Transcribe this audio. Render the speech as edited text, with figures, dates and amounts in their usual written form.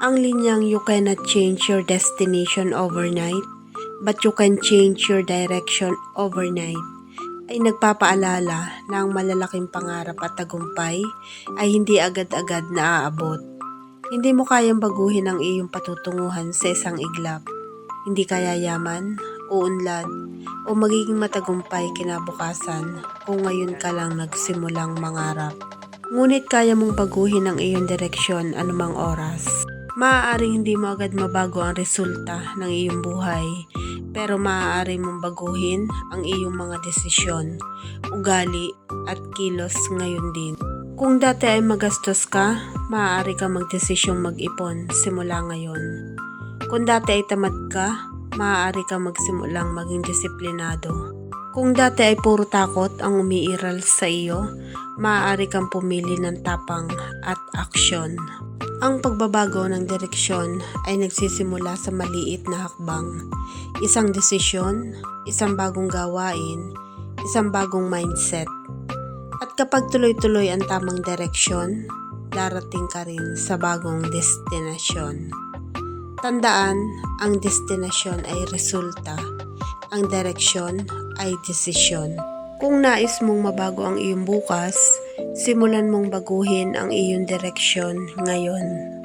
Ang linyang "You cannot change your destination overnight, but you can change your direction overnight" ay nagpapaalala na ang malalaking pangarap at tagumpay ay hindi agad-agad naaabot. Hindi mo kayang baguhin ang iyong patutunguhan sa isang iglap. Hindi kaya yaman, uunlad, o magiging matagumpay kinabukasan kung ngayon ka lang nagsimulang mangarap. Ngunit kaya mong baguhin ang iyong direksyon anumang oras. Maaaring hindi mo agad mabago ang resulta ng iyong buhay, pero maaari mong baguhin ang iyong mga desisyon, ugali at kilos ngayon din. Kung dati ay magastos ka, maaari kang magdesisyong mag-ipon simula ngayon. Kung dati ay tamad ka, maaari kang magsimulang maging disiplinado. Kung dati ay puro takot ang umiiral sa iyo, maaari kang pumili ng tapang at aksyon. Ang pagbabago ng direksyon ay nagsisimula sa maliit na hakbang. Isang desisyon, isang bagong gawain, isang bagong mindset. At kapag tuloy-tuloy ang tamang direksyon, darating ka rin sa bagong destinasyon. Tandaan, ang destinasyon ay resulta. Ang direksyon ay desisyon. Kung nais mong mabago ang iyong bukas, simulan mong baguhin ang iyong direksyon ngayon.